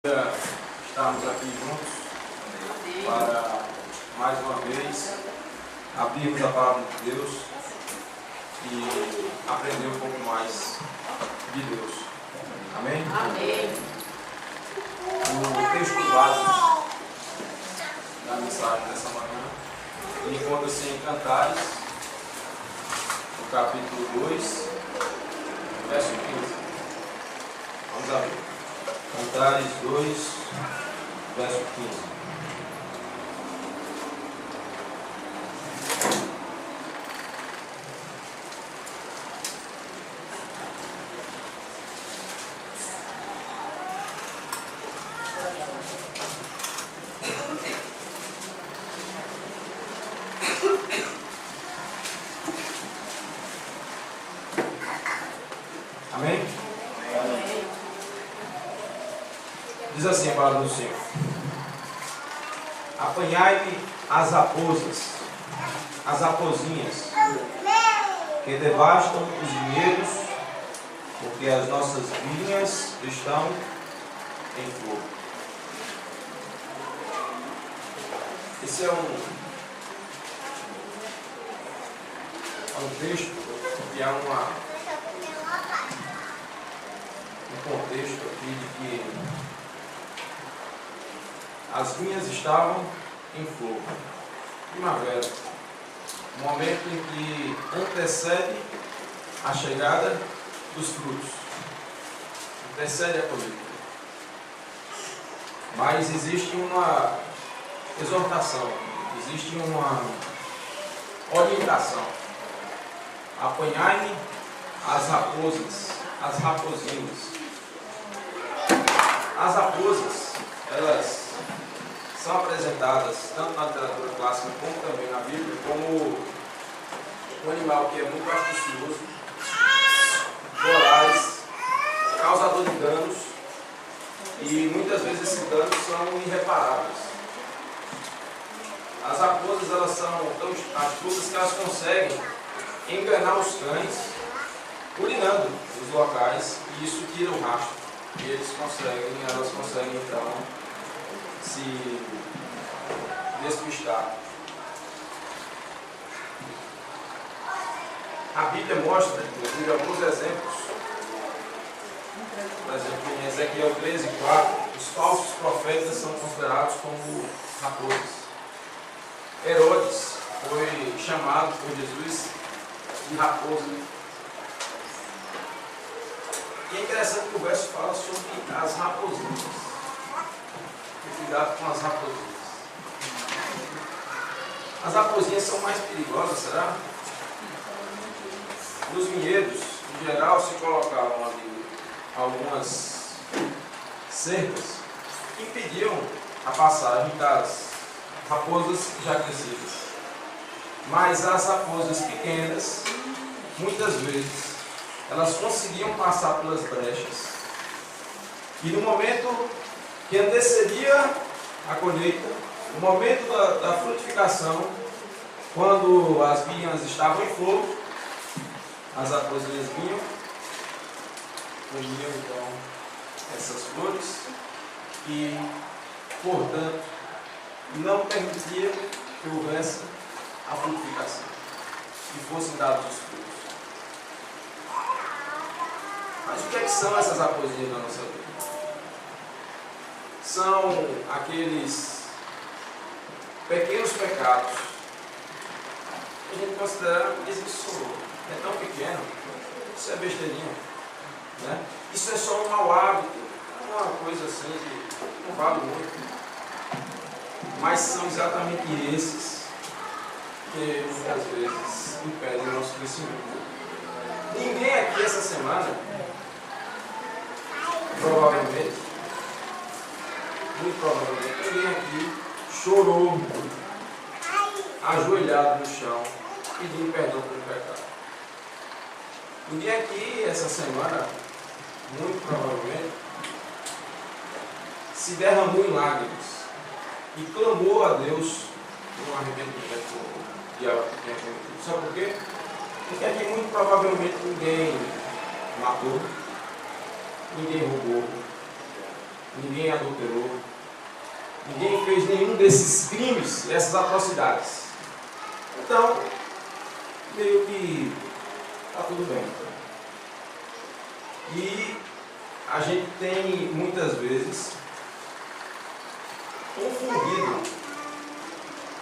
Estarmos aqui juntos para mais uma vez abrirmos a palavra de Deus e aprender um pouco mais de Deus. Amém? Amém. O texto básico da mensagem dessa manhã encontra-se em Cantares, no capítulo 2, verso 15. Vamos abrir. Cantares 2, verso 15. Amém? Diz assim a palavra do Senhor: apanhai-me as raposas, as raposinhas, que devastam os vinhedos, porque as nossas vinhas estão em fogo. Esse é um texto que há um contexto aqui de que as vinhas estavam em fogo. Primavera, o momento em que antecede a chegada dos frutos, antecede a colheita. Mas existe uma exortação, existe uma orientação. Apanhai-me as raposas, as raposinhas. As raposas, elas são apresentadas tanto na literatura clássica como também na Bíblia como um animal que é muito astucioso, voraz, causador de danos, e muitas vezes esses danos são irreparáveis. As raposas, elas são tão astutas que elas conseguem enganar os cães urinando nos locais, e isso tira o rastro. E elas conseguem então se despistar. A Bíblia mostra, inclusive, alguns exemplos. Por exemplo, em Ezequiel 13:4, os falsos profetas são considerados como raposas. Herodes foi chamado por Jesus de raposa. E é interessante que o verso fala sobre as raposinhas. Cuidado com as raposinhas. As raposinhas são mais perigosas, será? Nos vinhedos, em geral, se colocavam ali algumas cercas que impediam a passagem das raposas já crescidas. Mas as raposas pequenas, muitas vezes, elas conseguiam passar pelas brechas. E no momento que antecedia a colheita, no momento da frutificação, quando as vinhas estavam em fogo, as raposinhas vinham, comiam então essas flores e, portanto, não permitia que houvesse a frutificação, que fossem dados os frutos. Mas o que é que são essas raposinhas na nossa vida? São aqueles pequenos pecados que a gente considera que isso é tão pequeno, isso é besteirinha, né? Isso é só um mau hábito, uma coisa assim que não vale muito. Mas são exatamente esses que muitas vezes impedem o nosso crescimento. Ninguém aqui essa semana, provavelmente, muito provavelmente, ninguém aqui chorou ajoelhado no chão, pedindo perdão pelo pecado. Ninguém aqui essa semana, muito provavelmente, se derramou em lágrimas e clamou a Deus por um arrependimento de algo que tenha cometido. Sabe por quê? Porque aqui muito provavelmente ninguém matou, ninguém roubou, ninguém adulterou, ninguém fez nenhum desses crimes, essas atrocidades. Então, meio que está tudo bem. E a gente tem muitas vezes confundido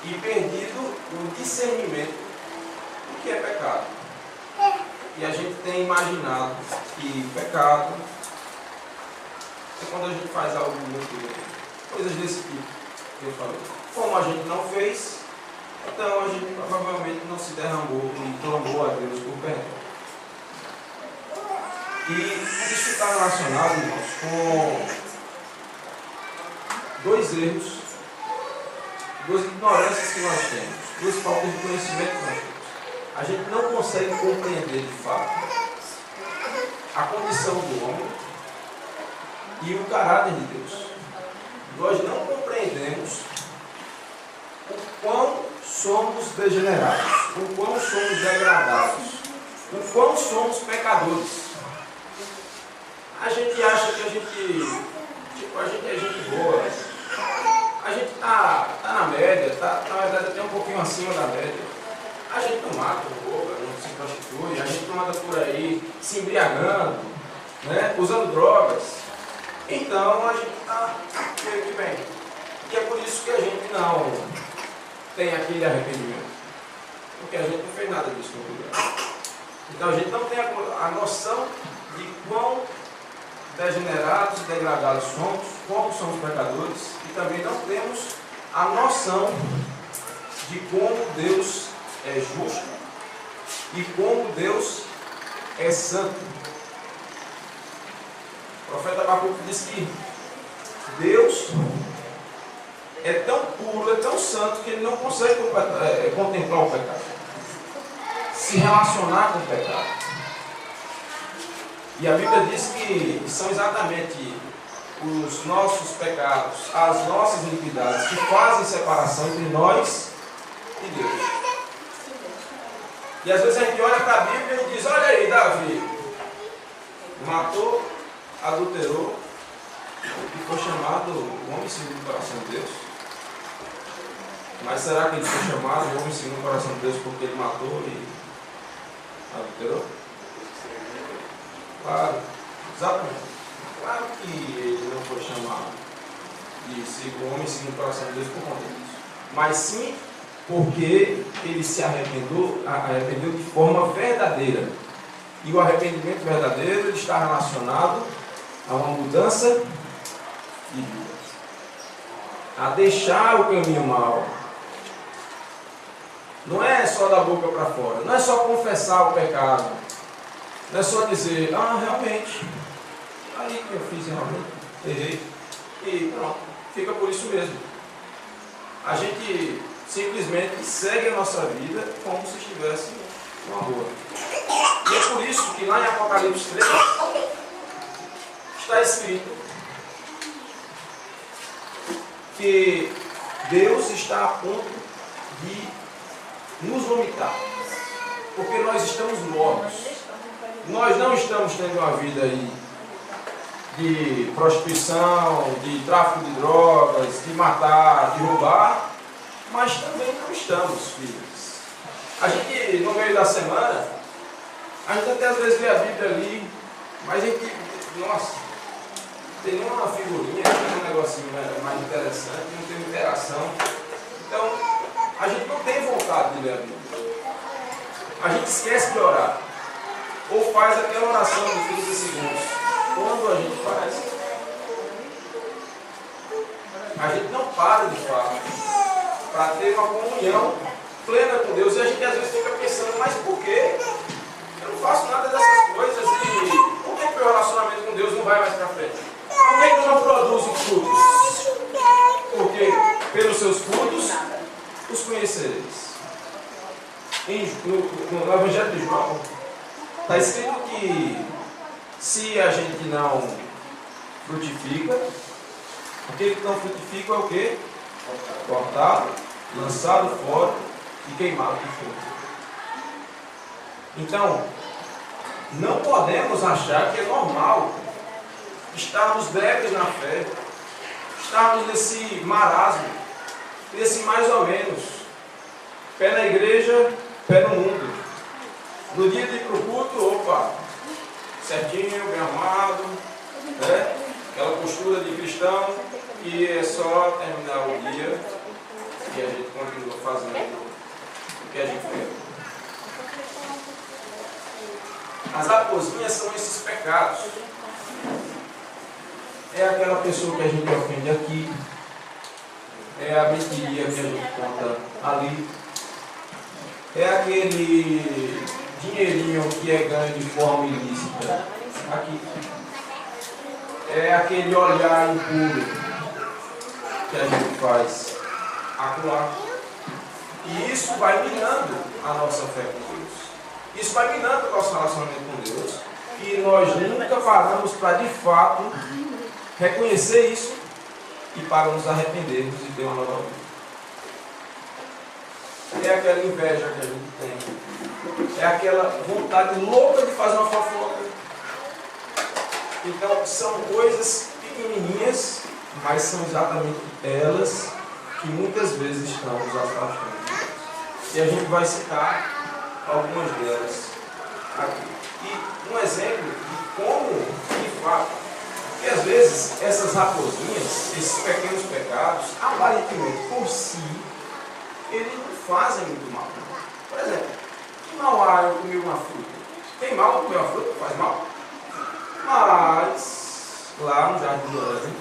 e perdido o discernimento do que é pecado. E a gente tem imaginado que pecado é quando a gente faz algo muito, coisas desse tipo que eu falei. Como a gente não fez, então a gente provavelmente não se derramou e clamou a Deus por perdão. E isso está relacionado, irmãos, com dois erros, duas ignorâncias que nós temos, duas faltas de conhecimento que nós temos. A gente não consegue compreender de fato a condição do homem e o caráter de Deus. Nós não compreendemos o quão somos degenerados, o quão somos degradados, o quão somos pecadores. A gente acha que a gente é gente boa, a gente está na média, na verdade até um pouquinho acima da média. A gente não mata, não rouba, não se prostitui, a gente não anda por aí se embriagando, né, usando drogas. Então a gente está meio que bem. E é por isso que a gente não tem aquele arrependimento. Porque a gente não fez nada disso no lugar. Então a gente não tem a noção de quão degenerados e degradados somos, como somos pecadores, e também não temos a noção de como Deus é justo e como Deus é santo. O profeta Abacuque diz que Deus é tão puro, é tão santo, que ele não consegue contemplar o pecado, se relacionar com o pecado. E a Bíblia diz que são exatamente os nossos pecados, as nossas iniquidades, que fazem separação entre nós e Deus. E às vezes a gente olha para a Bíblia e diz: olha aí, Davi matou, adulterou e foi chamado o homem segundo o coração de Deus. Mas será que ele foi chamado o homem segundo o coração de Deus porque ele matou e adulterou? Claro, exatamente. Claro que ele não foi chamado de homem segundo o coração de Deus por conta disso. Mas sim porque ele se arrependeu de forma verdadeira. E o arrependimento verdadeiro está relacionado a uma mudança de vida, a deixar o caminho mau. Não é só da boca para fora, não é só confessar o pecado, não é só dizer: realmente, aí que eu fiz, realmente errei, e pronto, fica por isso mesmo. A gente simplesmente segue a nossa vida como se estivesse numa boa. E é por isso que lá em Apocalipse 3 está escrito que Deus está a ponto de nos vomitar, porque nós estamos mortos. Nós não estamos tendo uma vida aí de prostituição, de tráfico de drogas, de matar, de roubar, mas também não estamos, filhos. A gente, no meio da semana, a gente até às vezes vê a Bíblia ali, mas a gente, nossa, tem uma figurinha, tem um negocinho mais interessante, não tem interação. Então, a gente não tem vontade de ler a Bíblia. A gente esquece de orar. Ou faz aquela oração de 30 segundos. Quando a gente faz, a gente não para de fato para ter uma comunhão plena com Deus. E a gente às vezes fica pensando: mas por quê? Eu não faço nada dessas coisas. E por que meu relacionamento com Deus não vai mais para frente? Por que eu não produzo frutos? Porque pelos seus frutos os conhecereis. No Evangelho de João está escrito que se a gente não frutifica, aquele que não frutifica é o quê? Cortado, lançado fora e queimado de fogo. Então, não podemos achar que é normal estarmos débeis na fé, estarmos nesse marasmo, nesse mais ou menos, pé na igreja, pé no mundo. No dia de ir para o culto, opa, certinho, bem arrumado, né? Aquela postura de cristão, e é só terminar o dia e a gente continua fazendo o que a gente quer. As raposinhas são esses pecados. É aquela pessoa que a gente ofende aqui, é a mentiria que a gente conta ali, é aquele dinheirinho que é ganho de forma ilícita aqui, é aquele olhar impuro que a gente faz acolá. E isso vai minando a nossa fé com Deus. Isso vai minando o nosso relacionamento com Deus. E nós nunca paramos para, de fato, reconhecer isso e para nos arrependermos e ter uma nova vida. É aquela inveja que a gente tem. É aquela vontade louca de fazer uma fofoca. Então, são coisas pequenininhas, mas são exatamente elas que muitas vezes estão nos afastando. E a gente vai citar algumas delas aqui. E um exemplo de como, de fato, que às vezes essas raposinhas, esses pequenos pecados, aparentemente por si, eles não fazem muito mal. Por exemplo, que mal há eu comer uma fruta? Tem mal comer uma fruta? Faz mal? Mas, lá no Jardim do Éden,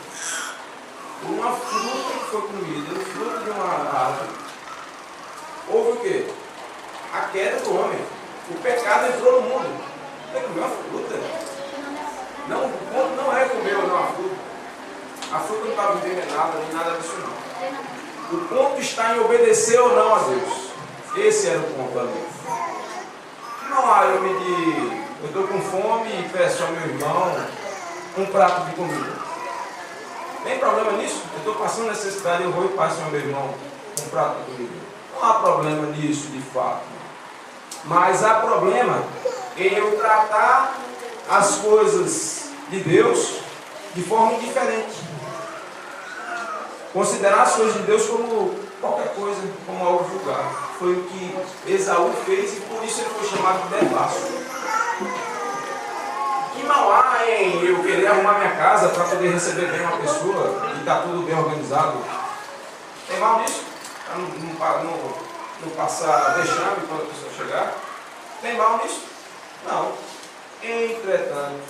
uma fruta que foi comida, o fruto de uma árvore, houve o quê? A queda do homem. O pecado entrou no mundo. Tem que comer uma fruta? Não, o ponto não é comer ou não a fruta. A fruta não estava envenenada, nem nada disso não. O ponto está em obedecer ou não a Deus. Esse era o ponto ali. Não há eu estou com fome e peço ao meu irmão um prato de comida. Tem problema nisso? Eu estou passando necessidade, eu vou e passo ao meu irmão um prato de comida. Não há problema nisso de fato. Mas há problema em eu tratar as coisas de Deus de forma indiferente. Considerar as coisas de Deus como qualquer coisa, como algo vulgar. Foi o que Esaú fez e por isso ele foi chamado de devasso. Que mal há em eu querer arrumar minha casa para poder receber bem uma pessoa e está tudo bem organizado? Tem mal nisso? Para não passar vexame quando a pessoa chegar? Tem mal nisso? Não. Entretanto,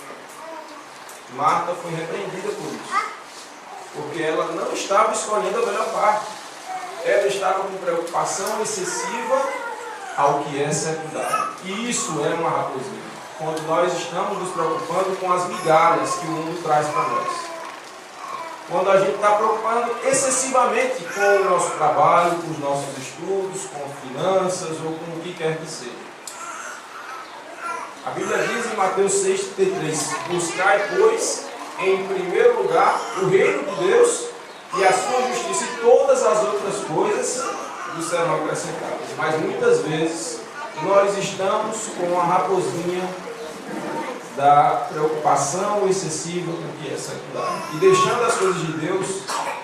Marta foi repreendida por isso. Porque ela não estava escolhendo a melhor parte. Ela estava com preocupação excessiva ao que é secundário. E isso é uma raposinha. Quando nós estamos nos preocupando com as migalhas que o mundo traz para nós. Quando a gente está preocupando excessivamente com o nosso trabalho, com os nossos estudos, com finanças ou com o que quer que seja. A Bíblia diz em Mateus 6,33: buscai, pois, em primeiro lugar o reino de Deus e a sua justiça, e todas as outras coisas nos serão acrescentadas. Mas muitas vezes nós estamos com a raposinha da preocupação excessiva com o que é secundário e deixando as coisas de Deus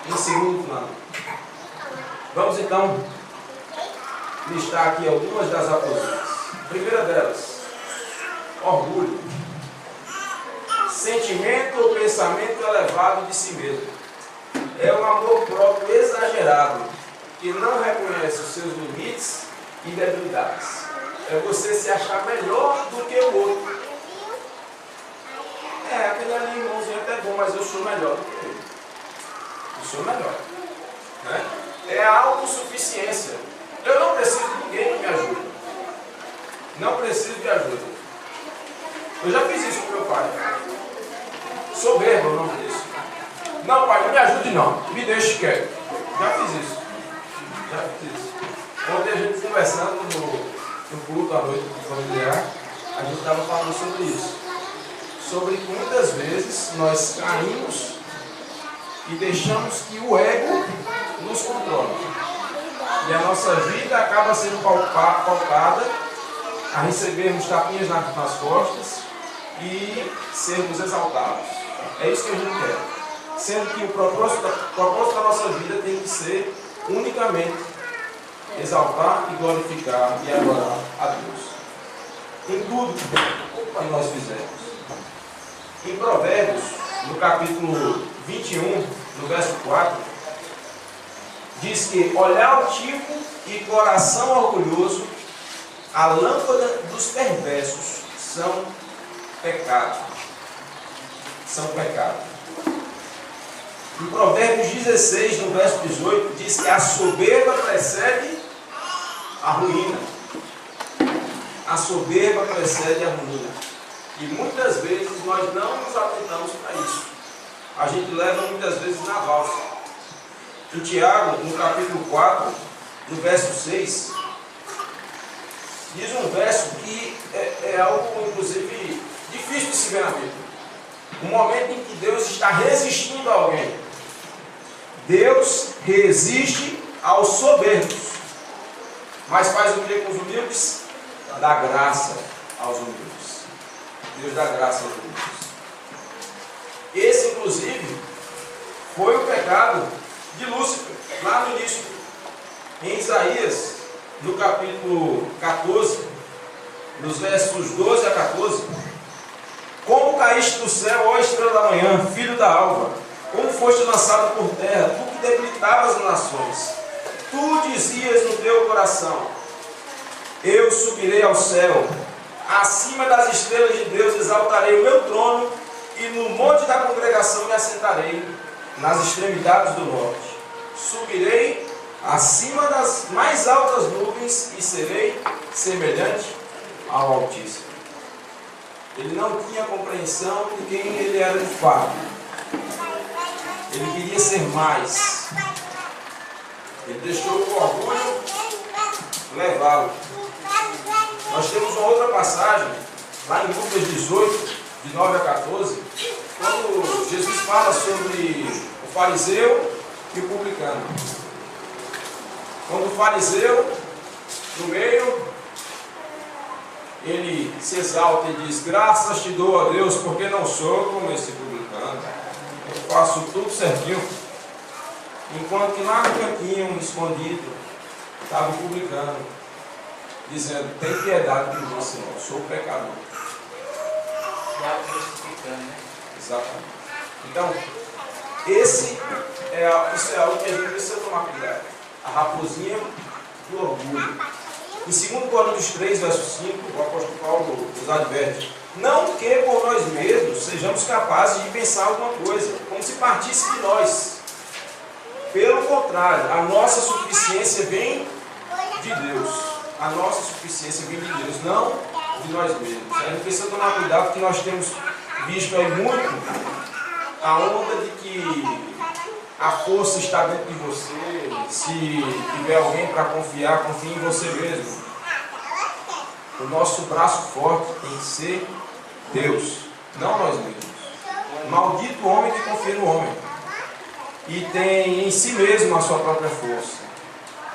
em segundo plano. Vamos então listar aqui algumas das raposinhas. A primeira delas, orgulho. Sentimento ou pensamento elevado de si mesmo. É um amor próprio exagerado, que não reconhece os seus limites e debilidades. É você se achar melhor do que o outro. Aquele ali, irmãozinho, até bom, mas eu sou melhor do que ele. Eu sou melhor. Né? É a autossuficiência. Eu não preciso de ninguém que me ajude. Não preciso de ajuda. Eu já fiz isso com meu pai. Soberbo o nome disso. Não, pai, não me ajude não. Me deixe quieto. Já fiz isso. Ontem a gente conversando no culto à noite familiar, a gente estava falando sobre isso. Sobre que muitas vezes nós caímos e deixamos que o ego nos controle. E a nossa vida acaba sendo pautada a recebermos tapinhas nas costas e sermos exaltados. É isso que a gente quer. sendo que o propósito da nossa vida tem que ser unicamente exaltar e glorificar e adorar a Deus em tudo que nós fizermos. Em Provérbios, no capítulo 21, no verso 4, diz que olhar altivo e coração orgulhoso, a lâmpada dos perversos são pecado. São pecado. Em Provérbios 16, no verso 18, diz que a soberba precede a ruína. A soberba precede a ruína. E muitas vezes nós não nos atentamos para isso. A gente leva muitas vezes na valsa. Em Tiago, no capítulo 4, no verso 6, diz um verso que é algo, inclusive, difícil de se ver na Bíblia. Um momento em que Deus está resistindo a alguém. Deus resiste aos soberbos, mas faz o que com os humildes? Dá graça aos humildes. Deus dá graça aos humildes. Esse, inclusive, foi o pecado de Lúcifer, lá no início. Em Isaías, no capítulo 14, nos versos 12 a 14, como caíste do céu, ó estrela da manhã, filho da alva, como foste lançado por terra, tu que debilitavas as nações. Tu dizias no teu coração, eu subirei ao céu, acima das estrelas de Deus exaltarei o meu trono, e no monte da congregação me assentarei, nas extremidades do norte. Subirei acima das mais altas nuvens, e serei semelhante ao Altíssimo. Ele não tinha compreensão de quem ele era de fato. Ele queria ser mais. Ele deixou o orgulho levá-lo. Nós temos uma outra passagem, lá em Lucas 18, de 9 a 14, quando Jesus fala sobre o fariseu e o publicano. Quando o fariseu, no meio, ele se exalta e diz, graças te dou a Deus, porque não sou como esse publicano. Eu faço tudo certinho. Enquanto que lá no cantinho, escondido, estava o publicano, dizendo, tem piedade de mim, Senhor, eu sou pecador. Exatamente. Então, isso é algo que a gente precisa tomar cuidado. A raposinha do orgulho. Em 2 Coríntios 3, verso 5, o apóstolo Paulo nos adverte, não que por nós mesmos sejamos capazes de pensar alguma coisa, como se partisse de nós. Pelo contrário, a nossa suficiência vem de Deus. A nossa suficiência vem de Deus, não de nós mesmos. A gente precisa tomar cuidado, porque nós temos visto aí muito a onda de que a força está dentro de você. Se tiver alguém para confiar, confie em você mesmo. O nosso braço forte tem que ser Deus, não nós mesmos. Maldito o homem que confia no homem e tem em si mesmo a sua própria força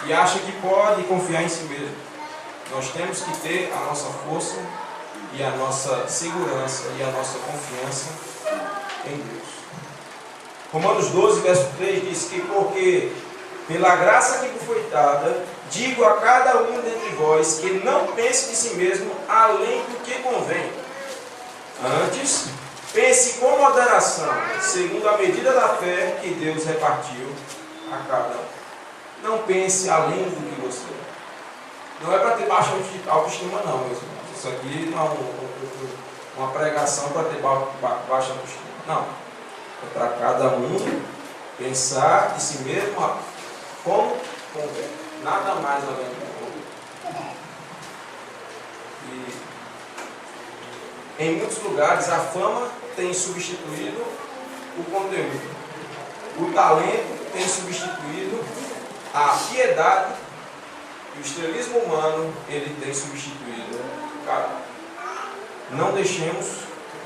e acha que pode confiar em si mesmo. Nós temos que ter a nossa força e a nossa segurança e a nossa confiança em Deus. Romanos 12, verso 3 diz que porque pela graça que me foi dada, digo a cada um dentre vós que não pense de si mesmo além do que convém. Antes, pense com moderação, segundo a medida da fé que Deus repartiu a cada um. Não pense além do que você é. Não é para ter baixa autoestima, não, meus irmãos. Isso aqui não é uma pregação para ter baixa autoestima. Não. É para cada um pensar de si mesmo como convém. Nada mais além do convém. E em muitos lugares a fama tem substituído o conteúdo. O talento tem substituído a piedade. E o estrelismo humano, ele tem substituído o caráter. Não deixemos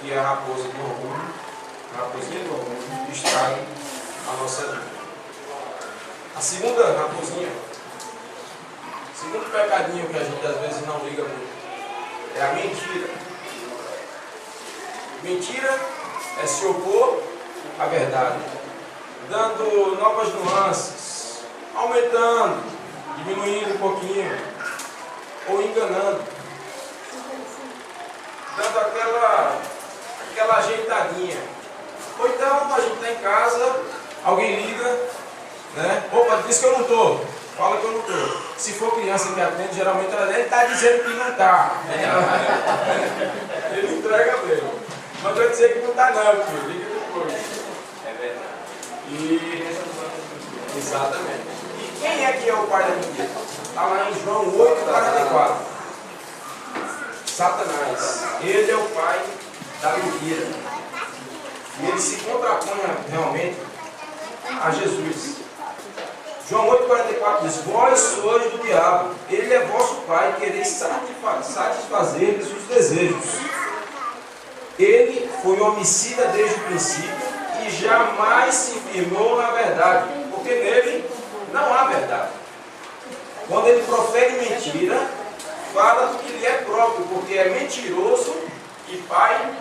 que a raposa do orgulho, a raposinha do orgulho, estrague a nossa vida. A segunda raposinha, o segundo pecadinho que a gente às vezes não liga muito, é a mentira. Mentira é se opor à verdade. dando novas nuances, aumentando, diminuindo um pouquinho, ou enganando, dando aquela ajeitadinha. Ou então a gente está em casa, alguém liga, né? Opa, diz que eu não estou, fala que eu não estou. Se for criança que atende, geralmente ele está dizendo que não está. Ele entrega mesmo. Mas vai dizer que não está não, filho. Liga depois. É verdade. Exatamente. E quem é que é o pai da mentira? Está lá em João 8,44. Satanás. Ele é o pai da mentira. E ele se contrapõe realmente a Jesus. João 8,44 diz: vós sois do diabo, ele é vosso pai, quereis satisfazer-lhes os desejos. Ele foi homicida desde o princípio e jamais se firmou na verdade, porque nele não há verdade. Quando ele profere mentira, fala do que lhe é próprio, porque é mentiroso e pai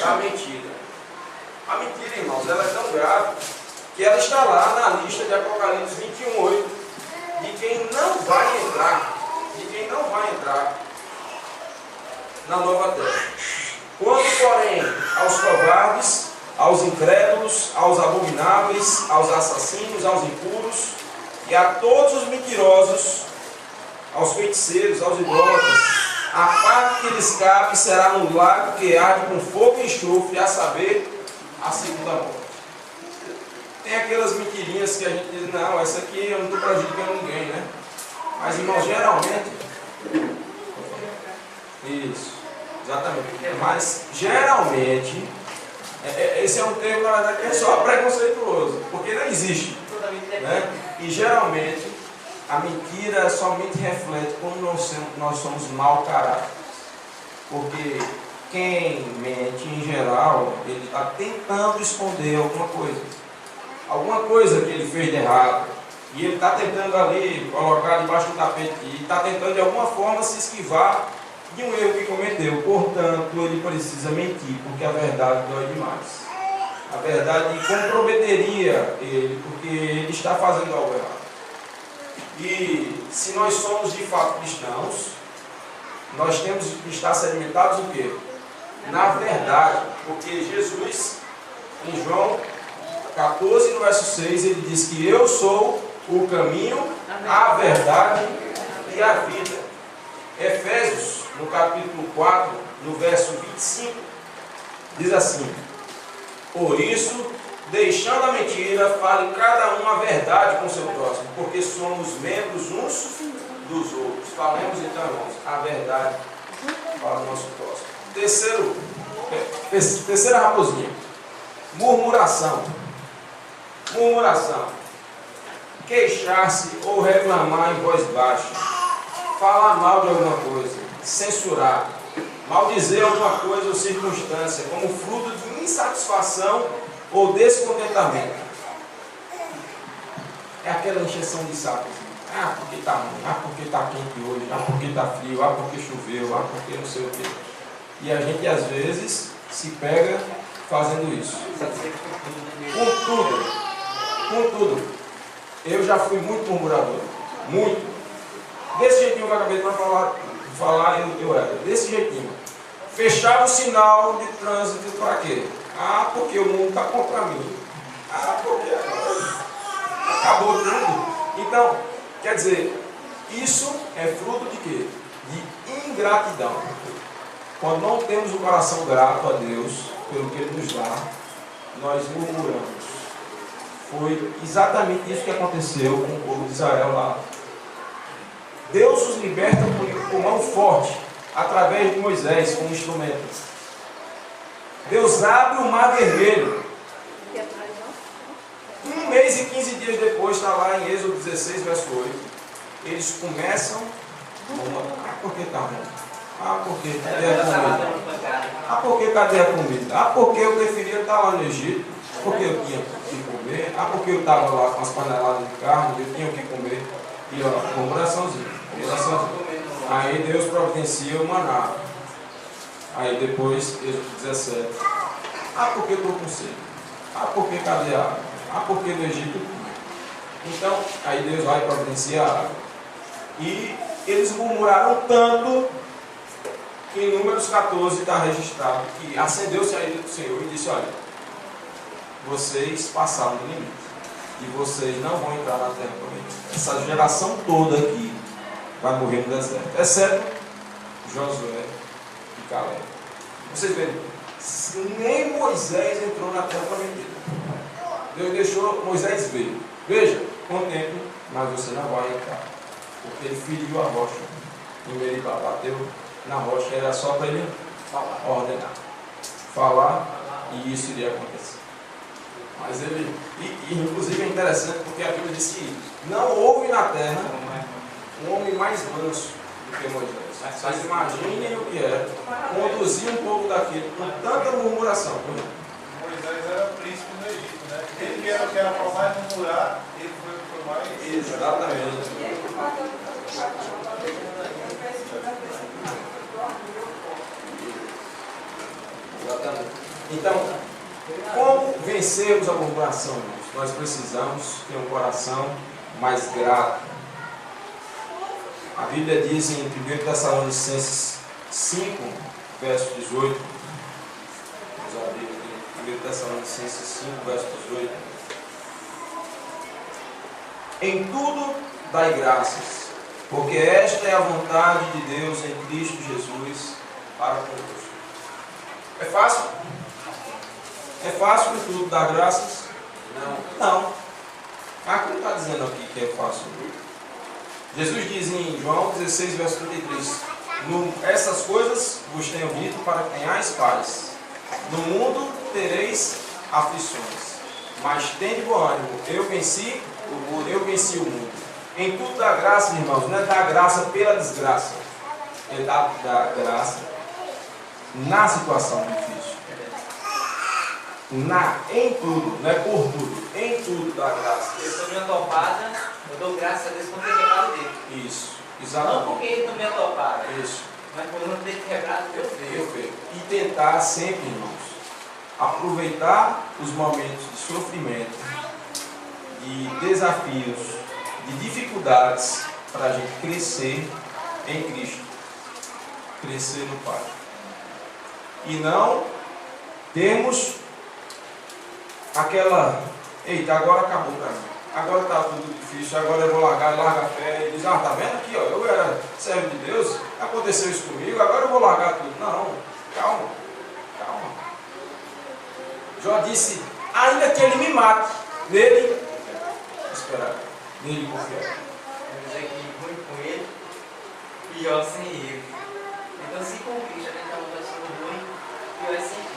da mentira. A mentira, irmãos, ela é tão grave que ela está lá na lista de Apocalipse 21:8, de quem não vai entrar na nova terra. Quando, porém, aos covardes, aos incrédulos, aos abomináveis, aos assassinos, aos impuros e a todos os mentirosos, aos feiticeiros, aos idólatras, a parte que lhes cabe será no lago que arde com fogo e enxofre, a saber, a segunda morte. Tem aquelas mentirinhas que a gente diz: não, essa aqui eu não estou prejudicando ninguém, né? Mas, irmão, geralmente, isso, exatamente, mas geralmente, esse é um termo, na verdade, que é só preconceituoso, porque não existe, né? E geralmente, a mentira somente reflete quando nós somos mau caráter, porque quem mente, em geral, ele está tentando esconder alguma coisa que ele fez de errado, e ele está tentando ali colocar debaixo do tapete, e está tentando de alguma forma se esquivar de um erro que cometeu. Portanto, ele precisa mentir, porque a verdade dói demais. A verdade comprometeria ele, porque ele está fazendo algo errado. E se nós somos de fato cristãos, nós temos que estar sedimentados o quê? Na verdade, porque Jesus, em João 14, no verso 6, ele diz que eu sou o caminho, a verdade e a vida. Efésios, no capítulo 4, no verso 25, diz assim: por isso, deixando a mentira, fale cada um a verdade com o seu próximo, porque somos membros uns dos outros. Falemos então, irmãos, a verdade para o nosso próximo. Terceira raposinha: murmuração. Murmuração: queixar-se ou reclamar em voz baixa, falar mal de alguma coisa, censurar, maldizer alguma coisa ou circunstância, como fruto de insatisfação ou descontentamento. É aquela encheção de saco. Ah, porque está ruim, ah, porque está quente hoje, ah, porque está frio, ah, porque choveu, ah, porque não sei o quê. E a gente às vezes se pega fazendo isso. Contudo, eu já fui muito murmurador. Muito. Desse jeitinho que eu acabei de falar, eu era. Desse jeitinho. Fechava o sinal de trânsito para quê? Ah, porque o mundo está contra mim. Ah, porque acabou tudo. Então, quer dizer, isso é fruto de quê? De ingratidão. Quando não temos o coração grato a Deus pelo que Ele nos dá, nós murmuramos. Foi exatamente isso que aconteceu com o povo de Israel lá. Deus os liberta com mão forte, através de Moisés, como instrumento. Deus abre o mar vermelho. 1 mês e 15 dias depois, está lá em Êxodo 16, verso 8. Eles começam a murmurar: ah, por que está ruim? Ah, porque cadê a comida? Ah, porque cadê a comida? Ah, porque eu preferia estar lá no Egito, porque eu tinha que comer. Ah, porque eu estava lá com as paneladas de carne, eu tinha que comer. E ó, murmuraçãozinha. Aí Deus providencia o maná. Aí depois, Êxodo 17. Ah, porque eu estou com sede? Ah, porque cadê a água? Ah, porque no Egito comeu. Então, aí Deus vai providenciar a água. E eles murmuraram tanto que em Números 14 está registrado que acendeu-se a ira do Senhor e disse: olha, vocês passaram do limite e vocês não vão entrar na terra prometida. Essa geração toda aqui vai morrer no deserto, exceto Josué e Caleb. Vocês veem, nem Moisés entrou na terra prometida. Deus deixou Moisés ver. Veja, contemple, mas você não vai entrar. Porque ele feriu a rocha. Em Meribá, bateu na rocha, era só para ele ordenar. Falar, e isso iria acontecer. Mas ele, inclusive é interessante porque a Bíblia diz que não houve na terra um homem mais manso do que Moisés. Mas imaginem o que é conduzir um povo daquele com tanta murmuração. Moisés era príncipe do Egito, né? Ele que era para mais murmurar, ele foi mais. Exatamente. Então, como vencermos a murmuração, irmãos? Nós precisamos ter um coração mais grato. A Bíblia diz em 1 Tessalonicenses 5, verso 18. Vamos abrir aqui, 1 Tessalonicenses 5, verso 18. Em tudo dai graças, porque esta é a vontade de Deus em Cristo Jesus para convosco. É fácil? É fácil em tudo dar graças? Não. Aqui não está dizendo aqui que é fácil. Jesus diz em João 16, verso 33: essas coisas vos tenho dito para que tenhais paz. No mundo tereis aflições, mas tende bom ânimo, eu venci o mundo. Em tudo dá graça, irmãos, não é dar graça pela desgraça, é dar graça na situação difícil. Em tudo, não é por tudo, em tudo dá graça. Eu estou me atopada, eu dou graças a Deus por ter quebrado dele. Isso, exatamente. Não porque ele não me atopara, Isso. mas por não ter quebrado meu Deus. Perfeito. E tentar sempre, irmãos, aproveitar os momentos de sofrimento, de desafios, de dificuldades, para a gente crescer em Cristo, crescer no Pai. E não termos aquela, eita, agora acabou para mim, agora está tudo difícil, agora eu vou larga a fé e diz: tá vendo aqui, ó, eu era servo de Deus, aconteceu isso comigo, agora eu vou largar tudo. Não, calma. Jó disse: ainda que ele me mate, nele esperar, nele confiar. Vamos dizer que ruim com ele, pior sem ele. Então, se com Cristo a gente está uma pessoa ruim, pior é sem Cristo.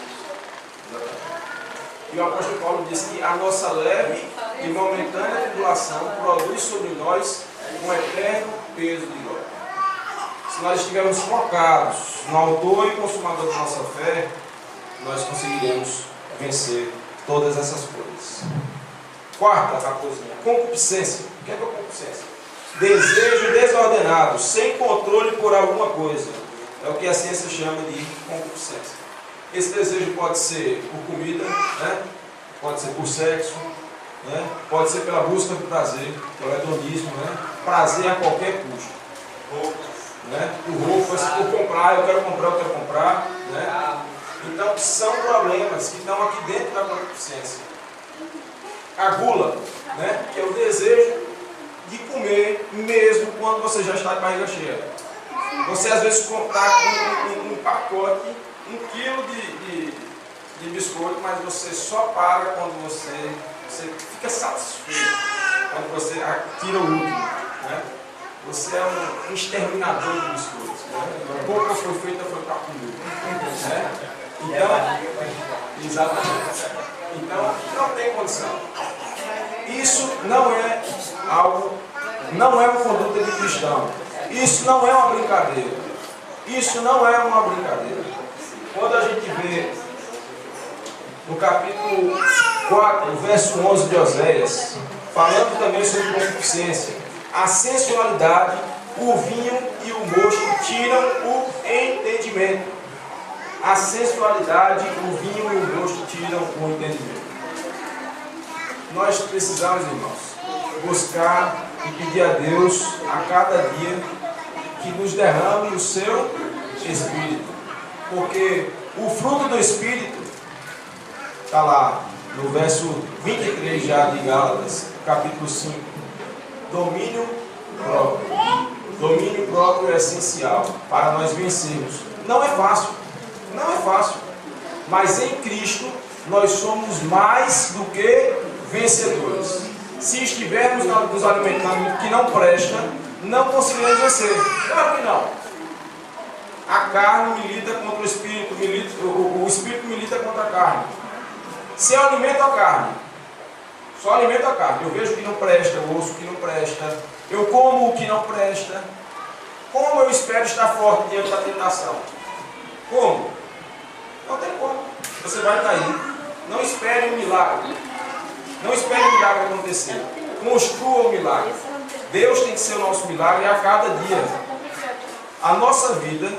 E o apóstolo Paulo diz que a nossa leve e momentânea tribulação produz sobre nós um eterno peso de glória. Se nós estivermos focados no autor e consumador da nossa fé, nós conseguiremos vencer todas essas coisas. Quarta raposinha, concupiscência. O que é concupiscência? Desejo desordenado, sem controle por alguma coisa. É o que a ciência chama de concupiscência. Esse desejo pode ser por comida, né? Pode ser por sexo, né? Pode ser pela busca do prazer, pelo hedonismo, né? Prazer a qualquer custo. Roupas, né? Por roupas, por comprar, eu quero comprar, né? Então, são problemas que estão aqui dentro da concupiscência. A gula, né? Que é o desejo de comer mesmo quando você já está de barriga cheia. Você às vezes comprar um pacote, 1 quilo de biscoito, mas você só para quando você fica satisfeito, quando você tira o último, né? Você é um exterminador de biscoitos, né? A boca foi feita para comer, né? Então, exatamente. Então, não tem condição. Isso não é algo, não é uma conduta de cristão. Isso não é uma brincadeira. Isso não é uma brincadeira. Quando a gente vê no capítulo 4, verso 11 de Oséias, falando também sobre concupiscência, a sensualidade, o vinho e o mosto tiram o entendimento. A sensualidade, o vinho e o mosto tiram o entendimento. nós precisamos, irmãos, buscar e pedir a Deus a cada dia que nos derrame o seu Espírito. Porque o fruto do Espírito está lá no verso 23 já de Gálatas, capítulo 5. Domínio próprio. Domínio próprio é essencial para nós vencermos. Não é fácil. Não é fácil. Mas em Cristo nós somos mais do que vencedores. Se estivermos nos alimentando do que não presta, não conseguiremos vencer. Claro que não. A carne milita contra o Espírito, o Espírito milita contra a carne. Se eu alimento a carne, só alimento a carne, eu vejo o que não presta, eu ouço o que não presta, eu como o que não presta, como eu espero estar forte diante da tentação? Como? Não tem como. Você vai cair. Não espere um milagre. Não espere um milagre acontecer. Construa um milagre. Deus tem que ser o nosso milagre a cada dia. A nossa vida,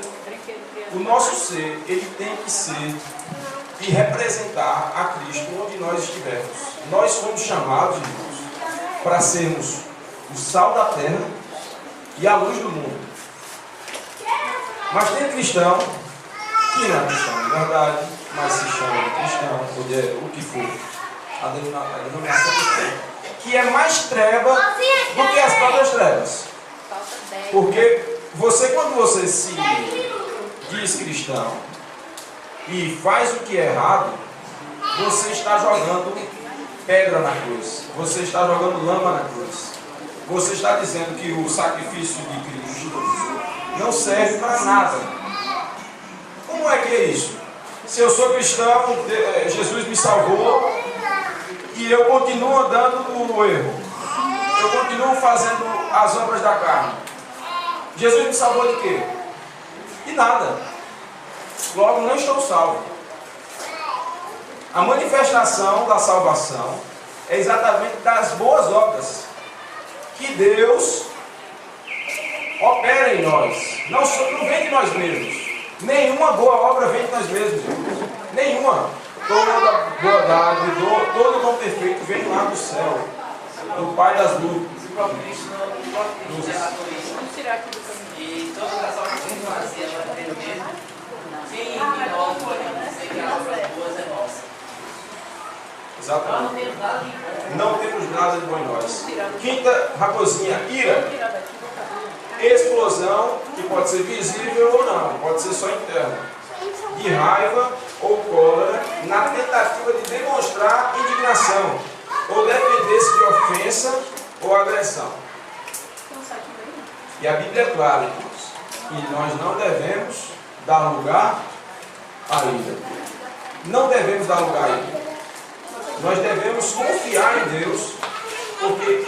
o nosso ser, ele tem que ser e representar a Cristo onde nós estivermos. Nós somos chamados, irmãos, para sermos o sal da terra e a luz do mundo. Mas tem cristão que não é cristão de verdade, mas se chama de cristão, o que for, a denominação que é mais treva do que as próprias trevas. Porque quando você se diz cristão e faz o que é errado, você está jogando pedra na cruz, você está jogando lama na cruz, você está dizendo que o sacrifício de Cristo não serve para nada. Como é que é isso? Se eu sou cristão, Jesus me salvou e eu continuo andando no erro, eu continuo fazendo as obras da carne. Jesus me salvou de quê? De nada. Logo, não estou salvo. A manifestação da salvação é exatamente das boas obras que Deus opera em nós. Não vem de nós mesmos. Nenhuma boa obra vem de nós mesmos. Nenhuma. Toda boa dádiva, todo dom perfeito vem lá do céu, do Pai das luzes. E todas as obras que fazia para ter mesmo, quem em nós podemos dizer que as obras boas é nossa. Exatamente. Não temos nada de bom em nós. Quinta raposinha, ira. Explosão, que pode ser visível ou não, pode ser só interna. De raiva ou cólera, na tentativa de demonstrar indignação, ou defender-se de ofensa ou agressão. E a Bíblia é clara, irmãos, que nós não devemos dar lugar à ira. Não devemos dar lugar à ira. Nós devemos confiar em Deus, porque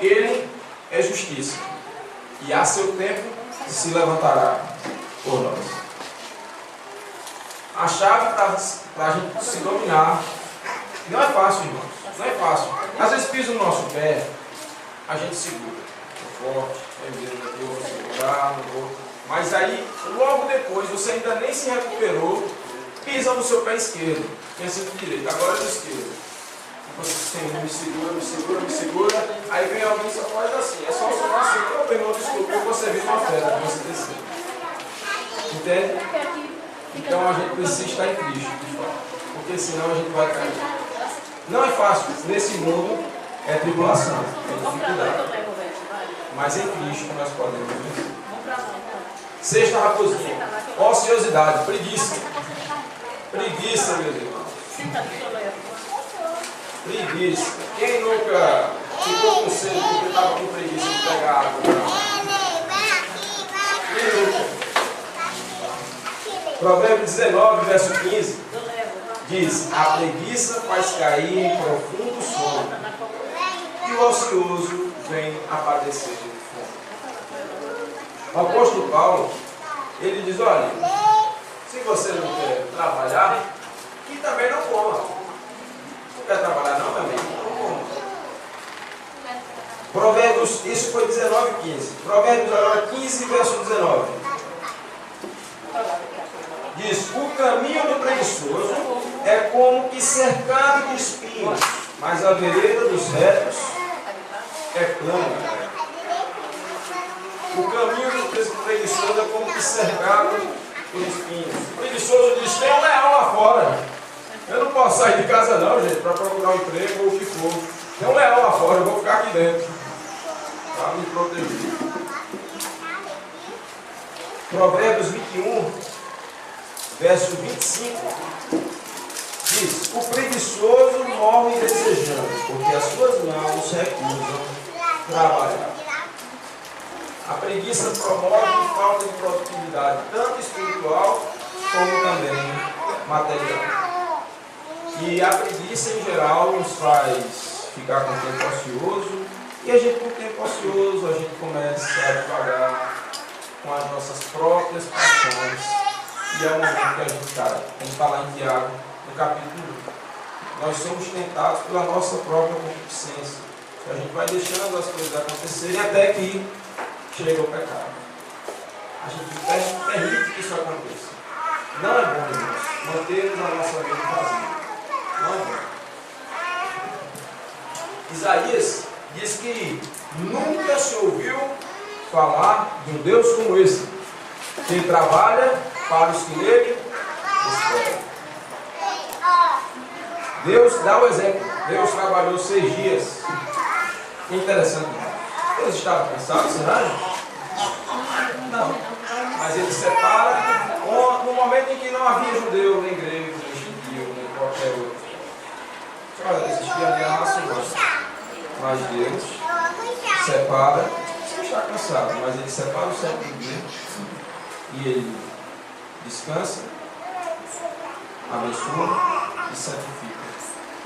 Ele é justiça. E a seu tempo se levantará por nós. A chave para a gente se dominar não é fácil, irmãos. Não é fácil. Às vezes pisa no nosso pé, a gente segura. Estou forte, eu vou segurar, não vou. Mas aí, logo depois, você ainda nem se recuperou, pisa no seu pé esquerdo. Pensa no direito, agora é no esquerdo. Você me segura. Aí vem alguém e só faz assim. É só sonar assim. Eu pergunto, desculpa, você viu uma pedra que você desceu. Entende? Então a gente precisa estar em Cristo, porque senão a gente vai cair. Não é fácil. Nesse mundo é tribulação, é dificuldade. Mas em Cristo nós podemos vencer. Sexta raposinha. Ociosidade, preguiça. Preguiça, meus irmãos. Preguiça. Quem nunca ficou com sede porque estava com preguiça de pegar água? Quem nunca? Provérbio 19, verso 15, diz: a preguiça faz cair em profundo sono, e o ocioso vem a padecer de fome. O apóstolo Paulo, ele diz: olha, se você não quer trabalhar, que também não coma. Não quer trabalhar não, também? Não coma. Provérbios, isso foi 19, 15. Provérbios agora 15, verso 19. Diz: o caminho do preguiçoso é como que cercado de espinhos, mas a vereda dos retos é plana. O caminho do preguiçoso é como que cercado por espinhos. O preguiçoso diz: tem um leão lá fora. Eu não posso sair de casa não, gente, para procurar um emprego ou o que for. Tem um leão lá fora, eu vou ficar aqui dentro para me proteger. Provérbios 21, verso 25, diz: o preguiçoso morre desejando, porque as suas mãos recusam trabalhar. A preguiça promove falta de produtividade, tanto espiritual como também material. E a preguiça, em geral, nos faz ficar com o tempo ocioso, e a gente, com o tempo ocioso, a gente começa a devagar com as nossas próprias paixões, e é o momento que a gente está, como está lá em Tiago, no capítulo 1. Nós somos tentados pela nossa própria concupiscência. A gente vai deixando as coisas acontecerem até que chega o pecado. A gente permite que isso aconteça. Não é bom, irmãos, mantermos a nossa vida vazia. Não é bom. Isaías diz que nunca se ouviu falar de um Deus como esse, que trabalha para os que nele esperam. Deus dá o exemplo. Deus trabalhou 6 dias. Que interessante. Eles estavam cansados, será? Não. Mas ele separa no momento em que não havia judeu, nem grego, nem gentil, nem qualquer outro. Olha, existia ali a raça humana. Mas Deus separa. Você está cansado, mas ele separa o 7º dia e ele descansa, abençoa e santifica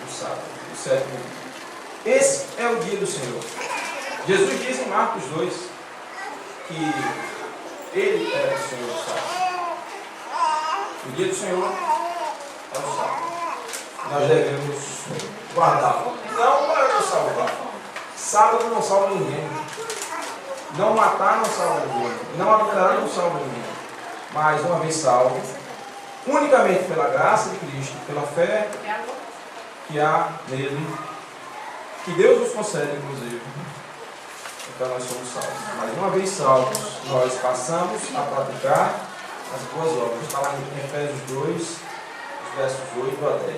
o sábado, o 7º dia. Esse é o dia do Senhor. Jesus diz em Marcos 2 que Ele é o Senhor do sábado. O dia do Senhor é o sábado. Nós devemos guardá-lo. Não para nos salvar. Sábado não salva ninguém. Não matar não salva ninguém. Não adulterar não salva ninguém. Mas uma vez salvo, unicamente pela graça de Cristo, pela fé que há nele, que Deus nos concede, inclusive. Então nós somos salvos. Mas uma vez salvos, nós passamos a praticar as boas obras. Está lá em Efésios 2, os versos 8 a 10.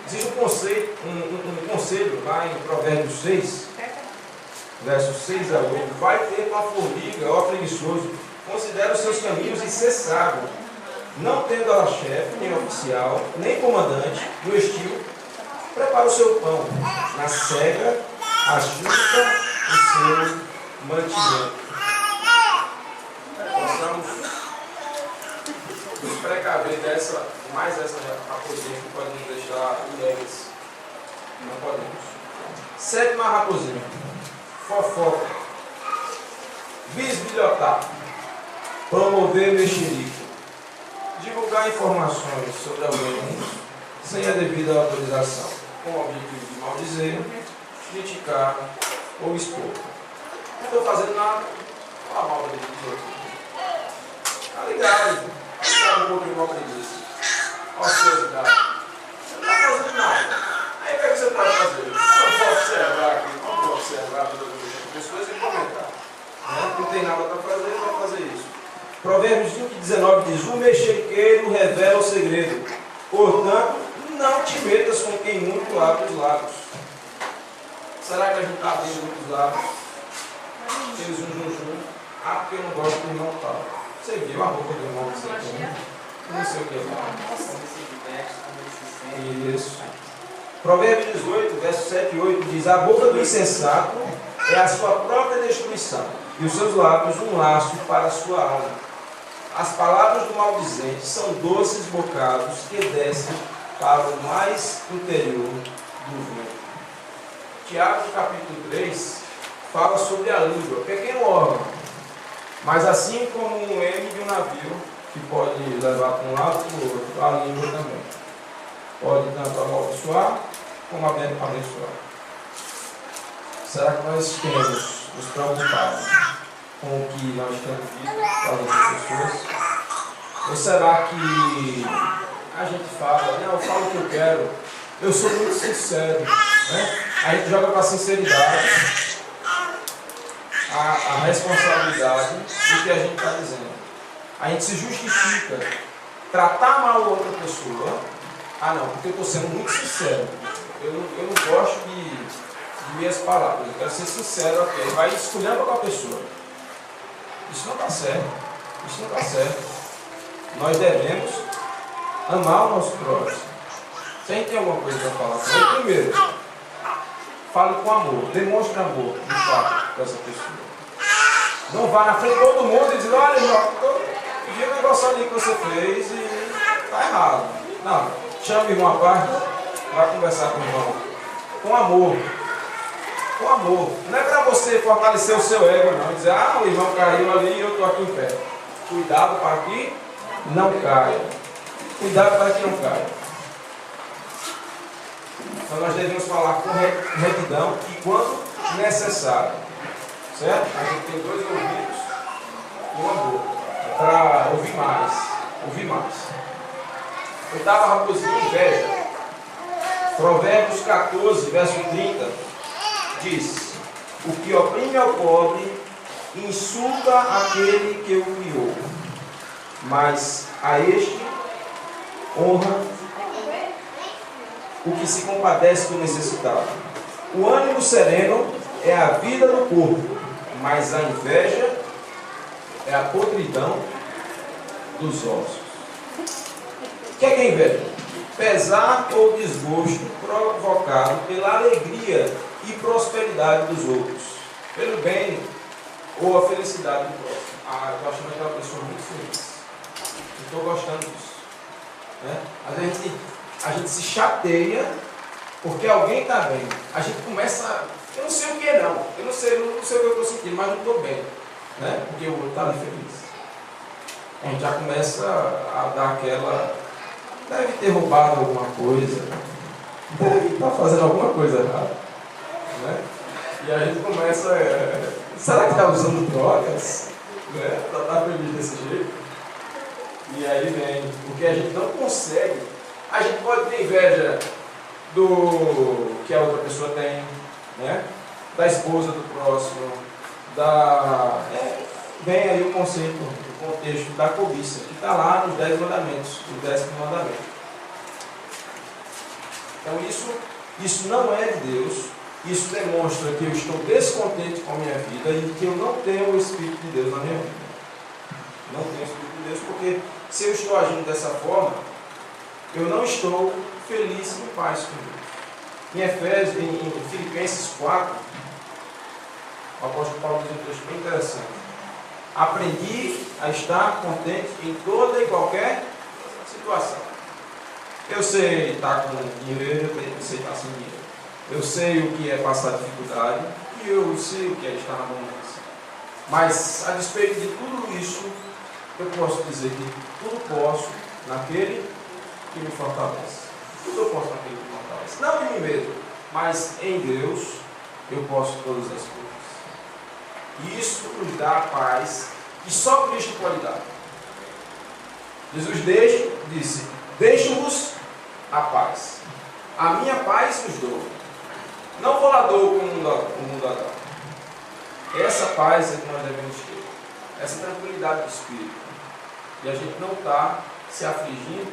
Existe um conselho lá em Provérbios 6, versos 6 a 8. Vai ter uma formiga, ó preguiçoso, considera os seus caminhos e ser sábio, não tendo ela chefe, nem oficial, nem comandante, no estilo, prepara o seu pão, na cega, ajusta o seu mantimento. Possamos nos precaver dessa raposinha que pode nos deixar ileves. Não podemos. 7ª raposinha. Fofoca. Bisbilhotar. Promover mexerico. Divulgar informações sobre alguém sem a devida autorização, com o objetivo de maldizer, criticar ou expor. Não estou fazendo nada. Olha a mal da vida dos outros. Está ligado? Está um pouco de mal preguiça. Ociosidade. Você não está fazendo nada. Aí o que você pode fazer? Eu vou observar aqui. Vamos observar as coisas e comentar. Não tem nada para fazer, ele vai fazer isso. Provérbios 20:19 diz: o mexeriqueiro revela o segredo. Portanto, não te metas com quem muito abre os lábios. Será que a gente está abrindo muitos lábios? Fez um jejum. Ah, porque eu não gosto do irmão tal. Você viu a roupa do irmão que você tem? Não sei o que é. Isso. Provérbios 18, versos 7 e 8 diz: a boca do insensato é a sua própria destruição, e os seus lábios um laço para a sua alma. As palavras do maldizente são doces bocados que descem para o mais interior do vento. Tiago, capítulo 3, fala sobre a língua, pequeno órgão, mas assim como um M de um navio, que pode levar para um lado e para o outro, a língua também. Pode tanto amaldiçoar como abençoar. Será que nós temos nos preocupados com o que nós temos visto com as outras pessoas? Ou será que a gente fala, não, eu falo o que eu quero, eu sou muito sincero, né? A gente joga com a sinceridade a responsabilidade do que a gente está dizendo. A gente se justifica. Tratar mal outra pessoa, não, porque eu estou sendo muito sincero. Eu não gosto de meias palavras, eu quero ser sincero, ok? Vai escolhendo com a pessoa. Isso não está certo. Isso não está certo. Nós devemos amar o nosso próximo. Se a gente tem alguma coisa para falar com ele, primeiro, fale com amor, demonstre amor, de fato, para essa pessoa. Não vá na frente de todo mundo e dizer, olha, irmão, eu vi o negócio ali que você fez e está errado. Não, chama o irmão à parte, vai conversar com o irmão. Com amor. Com amor. Não é para você fortalecer o seu ego, não. Dizer, o irmão caiu ali e eu estou aqui em pé. Cuidado para que não caia. Cuidado para que não caia. Então nós devemos falar com retidão e quando necessário. Certo? A gente tem 2 ouvidos e uma boca. Para ouvir mais. Ouvir mais. 8ª raposinha, inveja. Provérbios 14, verso 30, diz: o que oprime ao pobre insulta aquele que o criou, mas a este honra o que se compadece do necessitado. O ânimo sereno é a vida do corpo, mas a inveja é a podridão dos ossos. O que é inveja? Pesar ou desgosto provocado pela alegria e prosperidade dos outros, pelo bem ou a felicidade do próximo. Eu estou achando aquela pessoa muito feliz. Eu estou gostando disso. Né? A gente se chateia porque alguém está bem. A gente começa, eu não sei o que não. Eu não sei o que eu estou sentindo, mas não estou bem. Né? Porque o outro está ali feliz. A gente já começa a dar aquela... Deve ter roubado alguma coisa. Deve estar fazendo alguma coisa errada. Né? E a gente começa... será que está usando drogas? Né? Para estar feliz desse jeito? E aí vem. Porque a gente não consegue. A gente pode ter inveja do que a outra pessoa tem. Né? Da esposa do próximo. Vem aí o conceito, o contexto da cobiça, que está lá nos 10 mandamentos, no 10º mandamento. Então isso não é de Deus, isso demonstra que eu estou descontente com a minha vida e que eu não tenho o Espírito de Deus na minha vida. Não tenho o Espírito de Deus, porque se eu estou agindo dessa forma, eu não estou feliz e em paz com Deus. Em Filipenses 4, o apóstolo Paulo diz um texto bem interessante. Aprendi a estar contente em toda e qualquer situação. Eu sei estar com dinheiro, eu sei estar sem dinheiro. Eu sei o que é passar dificuldade e eu sei o que é estar na abundância. Mas, a despeito de tudo isso, eu posso dizer que tudo posso naquele que me fortalece. Tudo eu posso naquele que me fortalece. Não de mim mesmo, mas em Deus eu posso todas as coisas. E isso nos dá a paz que só Cristo pode dar. Jesus disse, deixo-vos a paz. A minha paz vos dou. Não vou lá dou como o mundo dá. Essa paz é que nós devemos ter. Essa tranquilidade do Espírito. E a gente não está se afligindo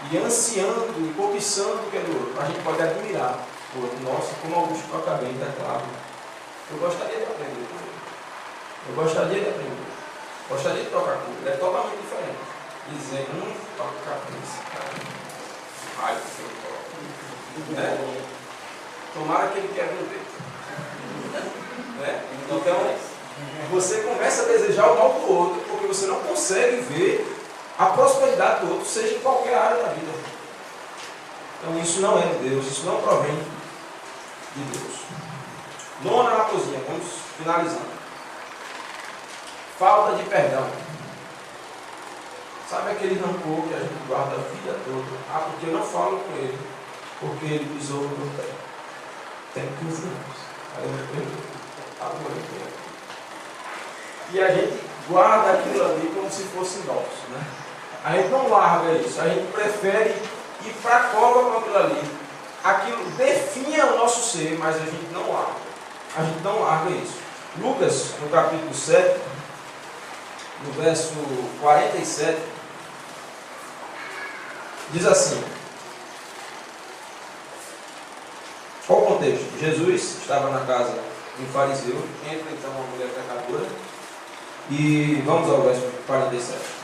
e ansiando e cobiçando o que é do outro. A gente pode admirar o outro. Nossa, como Augusto toca bem, está claro. Eu gostaria de aprender com ele. Eu gostaria de aprender. Gostaria de tocar com ele. É totalmente diferente. Dizer, toca cabeça. Ai, que eu toco. Né? Tomara que ele quebre o dedo. Né? Então, você começa a desejar o mal do outro, porque você não consegue ver a prosperidade do outro, seja em qualquer área da vida. Então, isso não é de Deus. Isso não provém de Deus. 9ª raposinha, vamos finalizando. Falta de perdão. Sabe aquele rancor que a gente guarda a vida toda? Porque eu não falo com ele, porque ele pisou no meu pé. Tem 15 anos. Aí eu e a gente guarda aquilo ali como se fosse nosso, né? A gente não larga isso, a gente prefere ir para a cova com aquilo ali. Aquilo definha o nosso ser, mas a gente não larga. A gente não larga isso. Lucas, no capítulo 7, no verso 47, diz assim: qual o contexto? Jesus estava na casa de um fariseu, entra então uma mulher pecadora, e vamos ao verso 47.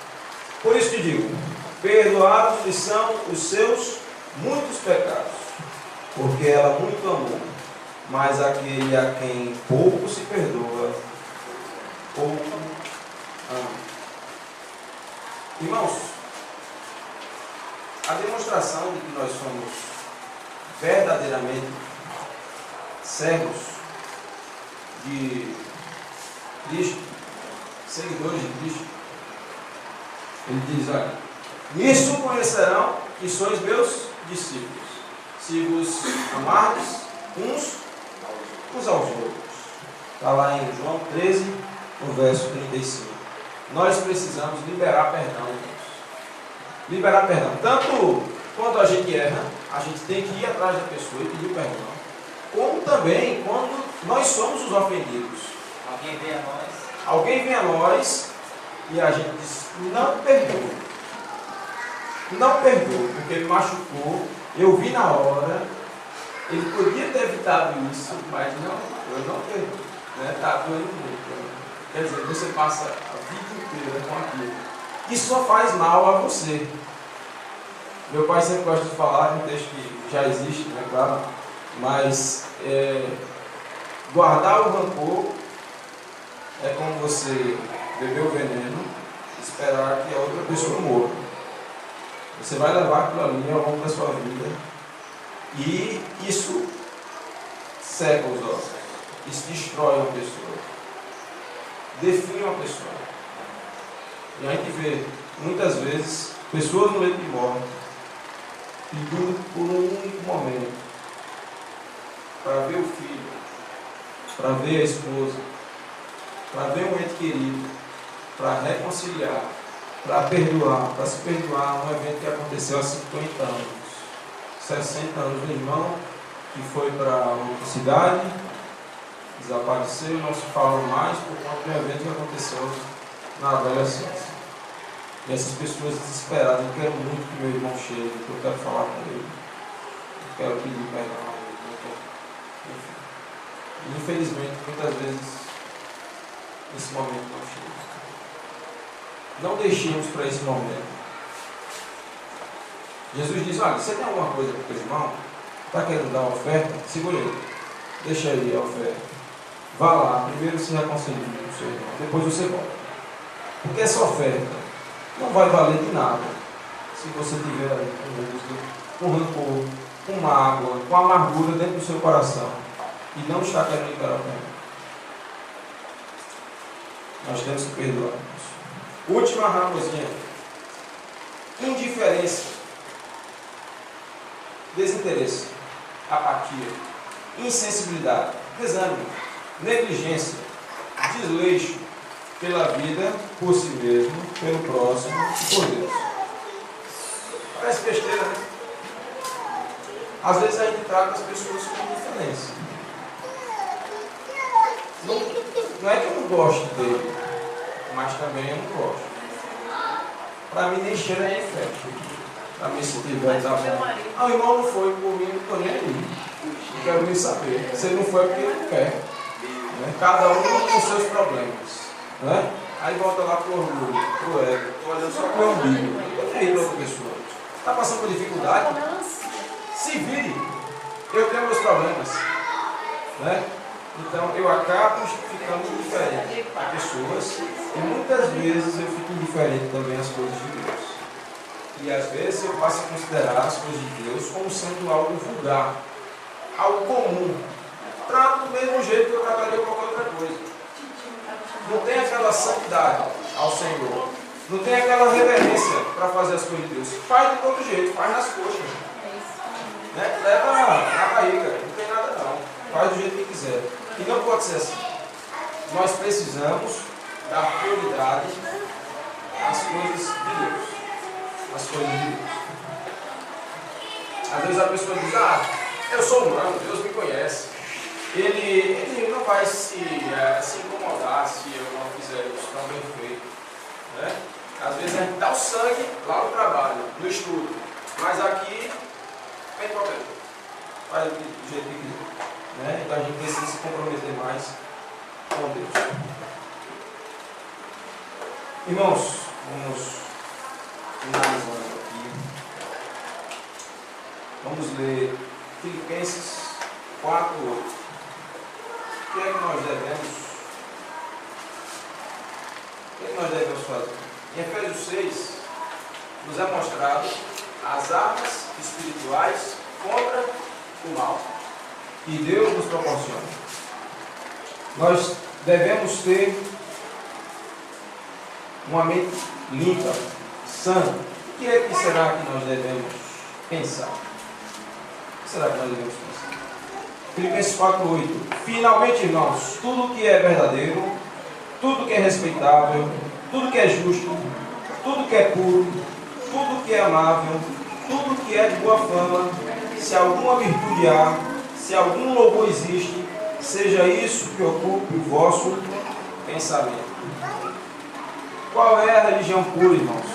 Por isso te digo, perdoados lhe são os seus muitos pecados, porque ela muito amou, mas aquele a quem pouco se perdoa, pouco ama. Irmãos, a demonstração de que nós somos verdadeiramente servos de Cristo, seguidores de Cristo, ele diz: olha, nisso conhecerão que sois meus discípulos, se vos amardes uns aos outros. Está lá em João 13, no verso 35. Nós precisamos liberar perdão, irmãos. Liberar perdão. Tanto quando a gente erra, a gente tem que ir atrás da pessoa e pedir perdão, como também quando nós somos os ofendidos. Alguém vem a nós e a gente diz: não perdoa. Não perdoa, porque ele machucou. Eu vi na hora. Ele podia ter evitado isso, mas não, eu não perdoo. Está doendo muito. Quer dizer, você passa a vida inteira com aquilo. Isso só faz mal a você. Meu pai sempre gosta de falar, um texto que já existe, né, claro, mas guardar o rancor é como você beber o veneno e esperar que a outra pessoa morra. Você vai levar aquilo ali ao longo da sua vida e isso seca os ossos, isso destrói uma pessoa, define uma pessoa. E a gente vê, muitas vezes, pessoas no leito de morte pedindo por um único momento para ver o filho, para ver a esposa, para ver um ente querido, para reconciliar, para perdoar, para se perdoar um evento que aconteceu há 50 anos, 60 anos. Um irmão que foi para outra cidade, desapareceu, não se falou mais por conta de um evento que aconteceu na adolescência. E essas pessoas desesperadas: eu quero muito que meu irmão chegue, eu quero falar com ele, eu quero pedir perdão a ele, enfim. E infelizmente, muitas vezes, esse momento não chega. Não deixemos para esse momento. Jesus diz: olha, você tem alguma coisa para o teu irmão? Está querendo dar uma oferta? Segura ele, deixa ele a oferta. Vá lá, primeiro se reconcilie com o seu irmão, depois você volta. Porque essa oferta não vai valer de nada se você tiver aí com rancor, com mágoa, com amargura dentro do seu coração e não está querendo liberar o perdão. Nós temos que perdoar. Última raposinha: indiferença, desinteresse, apatia, insensibilidade, desânimo, negligência, desleixo pela vida, por si mesmo, pelo próximo e por Deus. Parece besteira, né? Às vezes a gente trata as pessoas com indiferença. Não é que eu não gosto dele, mas também eu não gosto. Para mim nem cheira nem festa. Para mim, se tiver, tá bom. O irmão não foi por mim, não estou nem aí. Não quero nem saber. Se ele não foi, é porque ele não quer. Né? Cada um com os seus problemas. Né? Aí volta lá pro orgulho, pro ego. Estou olhando só para o meu umbigo. Eu não tenho outra pessoa. Está passando por dificuldade? Se vire. Eu tenho meus problemas. Né? Então eu acabo ficando indiferente a pessoas e muitas vezes eu fico indiferente também às coisas de Deus. E às vezes eu passo a considerar as coisas de Deus como sendo algo vulgar, algo comum. Trato do mesmo jeito que eu trataria qualquer outra coisa. Não tem aquela santidade ao Senhor, não tem aquela reverência para fazer as coisas de Deus. Faz de todo jeito, faz nas coxas. Né? Leva na barriga, não tem nada não. Faz do jeito que quiser. E não pode ser assim. Nós precisamos dar prioridade às coisas de Deus. as coisas de Deus. Às vezes a pessoa diz, eu sou humano, Deus me conhece. Ele não vai se incomodar se eu não fizer isso tão bem feito. Né? Às vezes a gente dá o sangue lá no trabalho, no estudo, mas aqui não tem problema. Faz do jeito que quiser. Né? Então a gente precisa se comprometer mais com Deus. Irmãos, vamos finalizando aqui. Vamos ler Filipenses 4:8. O que é que nós devemos fazer? Em Efésios 6, nos é mostrado as armas espirituais contra o mal que Deus nos proporciona. Nós devemos ter uma mente limpa, sã. O que é que será que nós devemos pensar? O que será que nós devemos pensar? Filipenses 4:8. Finalmente, irmãos, tudo que é verdadeiro, tudo que é respeitável, tudo que é justo, tudo que é puro, tudo que é amável, tudo que é de boa fama, se alguma virtude há, se algum louvor existe, seja isso que ocupe o vosso pensamento. Qual é a religião pura, irmãos?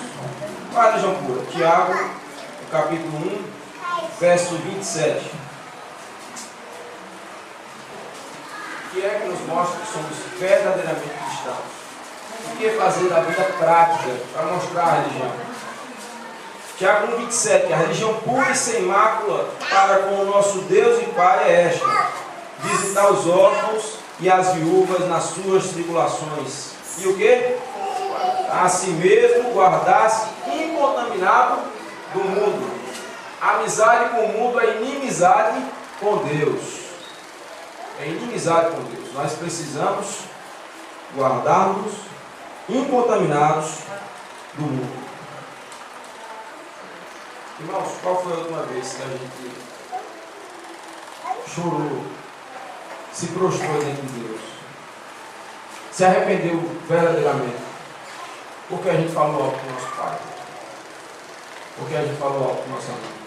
Qual é a religião pura? Tiago, no capítulo 1, verso 27. Que é que nos mostra que somos verdadeiramente cristãos? O que fazer da vida prática para mostrar a religião? Tiago 1,27. A religião pura e sem mácula para com o nosso Deus e Pai é esta: visitar os órfãos e as viúvas nas suas tribulações. E o que? A si mesmo guardar-se incontaminado do mundo. A amizade com o mundo é inimizade com Deus. É inimizade com Deus. Nós precisamos guardar-nos incontaminados do mundo. Irmãos, qual foi a última vez que a gente chorou, se prostrou diante de Deus, se arrependeu verdadeiramente? Porque a gente falou algo com o nosso pai? Porque a gente falou algo com o nosso amigo?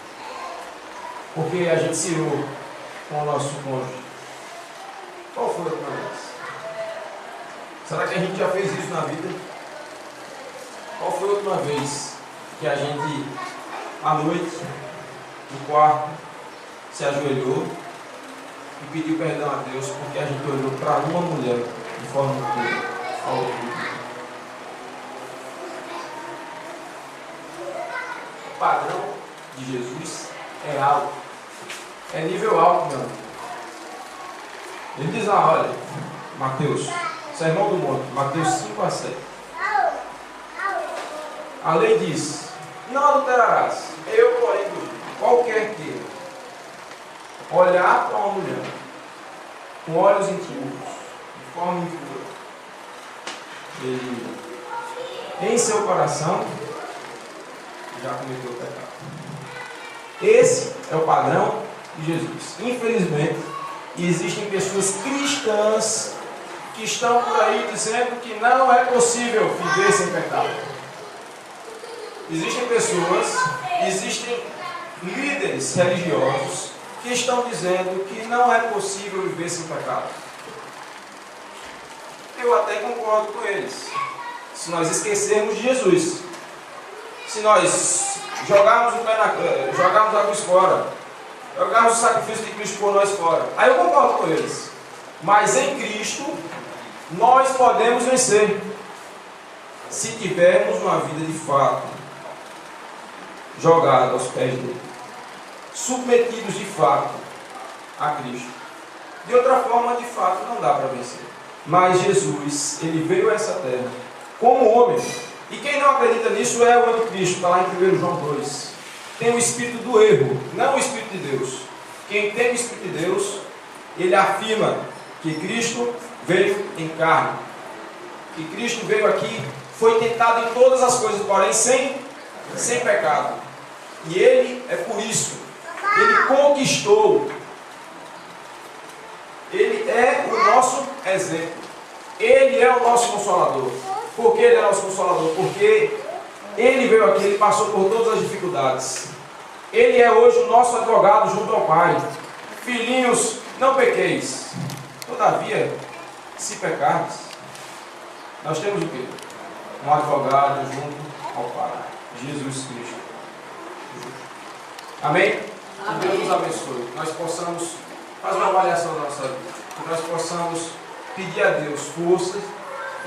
Porque a gente se irou com o nosso cônjuge? Qual foi a última vez? Será que a gente já fez isso na vida? Qual foi a última vez que a gente, à noite, no quarto, se ajoelhou e pediu perdão a Deus porque a gente olhou para uma mulher de forma pura ao ouvido? O padrão de Jesus é alto, é nível alto, meu amigo. Ele diz olha, Mateus, Sermão do Monte, Mateus 5:7. A lei diz: não adulterarás. Eu, porém, qualquer que olhar para uma mulher com olhos impuros, de forma impura, ele em seu coração já cometeu o pecado. Esse é o padrão de Jesus. Infelizmente, existem pessoas cristãs que estão por aí dizendo que não é possível viver sem pecado. Existem pessoas, existem líderes religiosos que estão dizendo que não é possível viver sem pecado. Eu até concordo com eles. Se nós esquecermos de Jesus, se nós jogarmos o pé jogarmos a cruz fora, jogarmos o sacrifício de Cristo por nós fora, aí eu concordo com eles. Mas em Cristo nós podemos vencer se tivermos uma vida de fato jogada aos pés dele, submetidos de fato a Cristo. De outra forma, de fato, não dá para vencer. Mas Jesus, ele veio a essa terra como homem. E quem não acredita nisso é o anticristo, está lá em 1 João 2. Tem o espírito do erro, não o espírito de Deus. Quem tem o espírito de Deus, ele afirma que Cristo veio em carne. Que Cristo veio aqui, foi tentado em todas as coisas, porém sem pecado. E ele, é por isso, ele conquistou. Ele é o nosso exemplo. Ele é o nosso Consolador. Por que ele é nosso Consolador? Porque Ele veio aqui, ele passou por todas as dificuldades. Ele é hoje o nosso advogado junto ao Pai. Filhinhos, não pequeis. Todavia, se pecarmos, nós temos o quê? Um advogado junto ao Pai, Jesus Cristo. Amém? Que Deus nos abençoe. Que nós possamos fazer uma avaliação da nossa vida. Que nós possamos pedir a Deus forças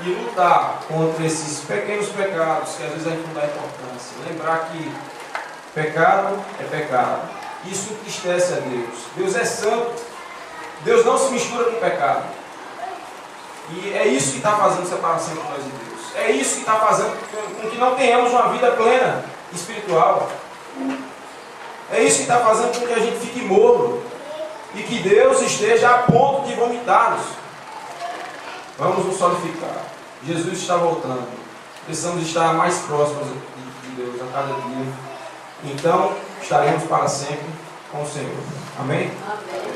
e lutar contra esses pequenos pecados que às vezes a gente não dá importância. Lembrar que pecado é pecado. Isso entristece a Deus. Deus é santo. Deus não se mistura com pecado. E é isso que está fazendo separação entre nós e Deus. É isso que está fazendo com que não tenhamos uma vida plena espiritual. É isso que está fazendo com que a gente fique morno. E que Deus esteja a ponto de vomitar-nos. Vamos nos solidificar. Jesus está voltando. Precisamos estar mais próximos de Deus a cada dia. Então, estaremos para sempre com o Senhor. Amém? Amém.